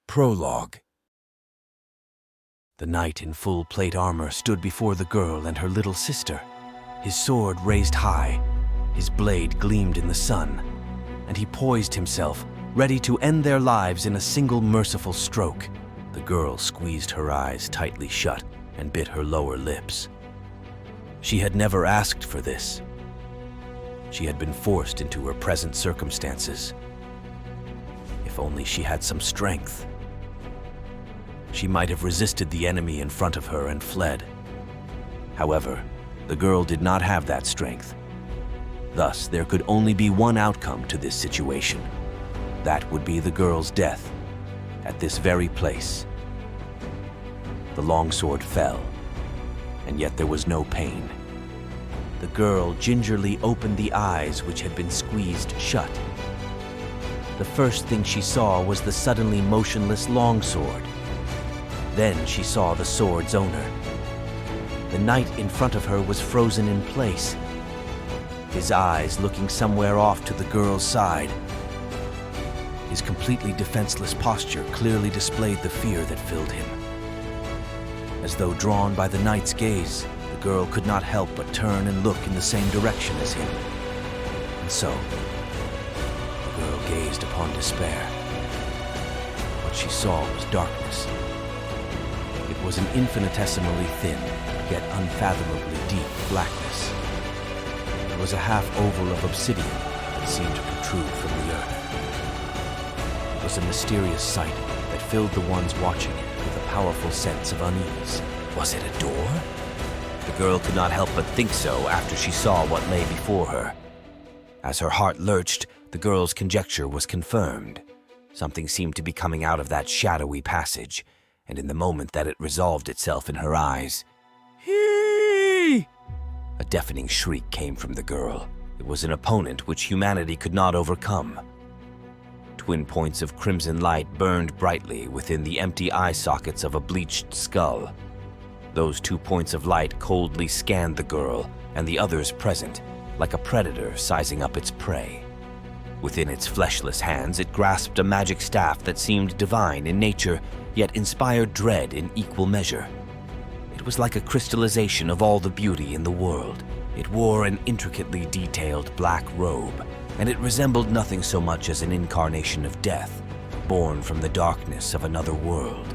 Prologue. The knight in full plate armor stood before the girl and her little sister, his sword raised high, his blade gleamed in the sun, and he poised himself, ready to end their lives in a single merciful stroke. The girl squeezed her eyes tightly shut and bit her lower lips. She had never asked for this. She had been forced into her present circumstances. If only she had some strength. She might have resisted the enemy in front of her and fled. However, the girl did not have that strength. Thus, there could only be one outcome to this situation. That would be the girl's death, at this very place. The longsword fell, and yet there was no pain. The girl gingerly opened the eyes which had been squeezed shut. The first thing she saw was the suddenly motionless longsword. Then she saw the sword's owner. The knight in front of her was frozen in place, his eyes looking somewhere off to the girl's side. His completely defenseless posture clearly displayed the fear that filled him. As though drawn by the knight's gaze, the girl could not help but turn and look in the same direction as him. And so, the girl gazed upon despair. What she saw was darkness. It was an infinitesimally thin, yet unfathomably deep blackness. It was a half-oval of obsidian that seemed to protrude from the earth. It was a mysterious sight that filled the ones watching it with a powerful sense of unease. Was it a door? The girl could not help but think so after she saw what lay before her. As her heart lurched, the girl's conjecture was confirmed. Something seemed to be coming out of that shadowy passage, and in the moment that it resolved itself in her eyes, "Hee!" a deafening shriek came from the girl. It was an opponent which humanity could not overcome. Twin points of crimson light burned brightly within the empty eye sockets of a bleached skull. Those 2 points of light coldly scanned the girl and the others present, like a predator sizing up its prey. Within its fleshless hands, it grasped a magic staff that seemed divine in nature, yet inspired dread in equal measure. It was like a crystallization of all the beauty in the world. It wore an intricately detailed black robe, and it resembled nothing so much as an incarnation of death, born from the darkness of another world.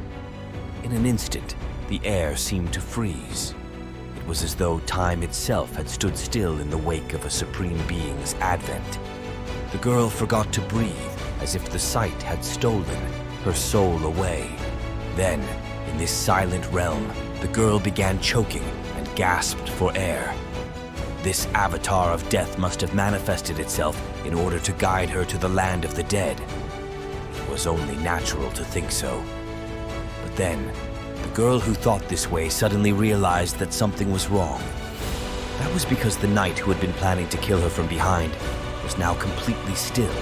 In an instant, the air seemed to freeze. It was as though time itself had stood still in the wake of a supreme being's advent. The girl forgot to breathe, as if the sight had stolen her soul away. Then, in this silent realm, the girl began choking and gasped for air. This avatar of death must have manifested itself in order to guide her to the land of the dead. It was only natural to think so. But then, the girl who thought this way suddenly realized that something was wrong. That was because the knight who had been planning to kill her from behind was now completely still.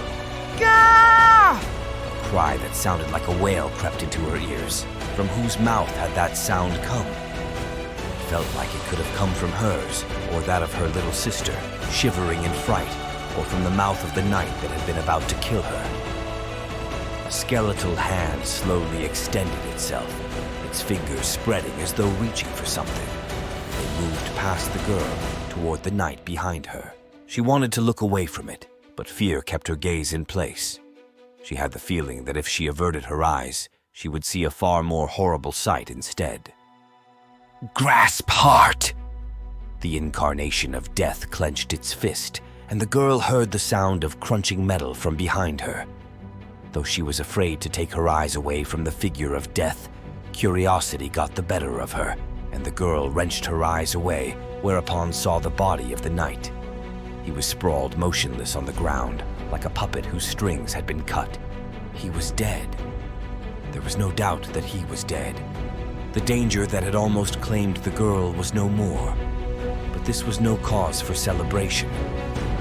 Gah! A cry that sounded like a wail crept into her ears. From whose mouth had that sound come? It felt like it could have come from hers, or that of her little sister, shivering in fright, or from the mouth of the knight that had been about to kill her. A skeletal hand slowly extended itself, its fingers spreading as though reaching for something. They moved past the girl toward the knight behind her. She wanted to look away from it, but fear kept her gaze in place. She had the feeling that if she averted her eyes, she would see a far more horrible sight instead. Grasp heart! The incarnation of death clenched its fist, and the girl heard the sound of crunching metal from behind her. Though she was afraid to take her eyes away from the figure of death, curiosity got the better of her, and the girl wrenched her eyes away, whereupon saw the body of the knight. He was sprawled motionless on the ground, like a puppet whose strings had been cut. He was dead. There was no doubt that he was dead. The danger that had almost claimed the girl was no more. But this was no cause for celebration.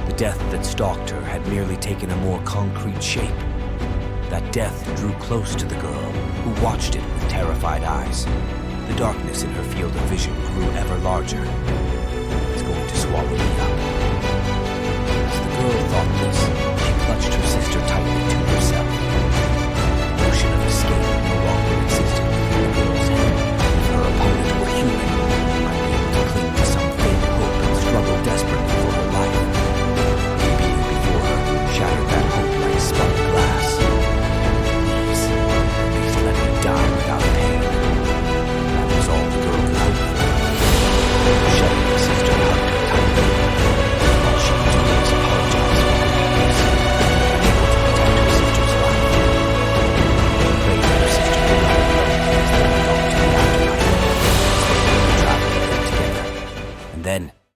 The death that stalked her had merely taken a more concrete shape. That death drew close to the girl, who watched it with terrified eyes. The darkness in her field of vision grew ever larger. It's going to swallow me up. As the girl thought this, she clutched her sister tightly to herself.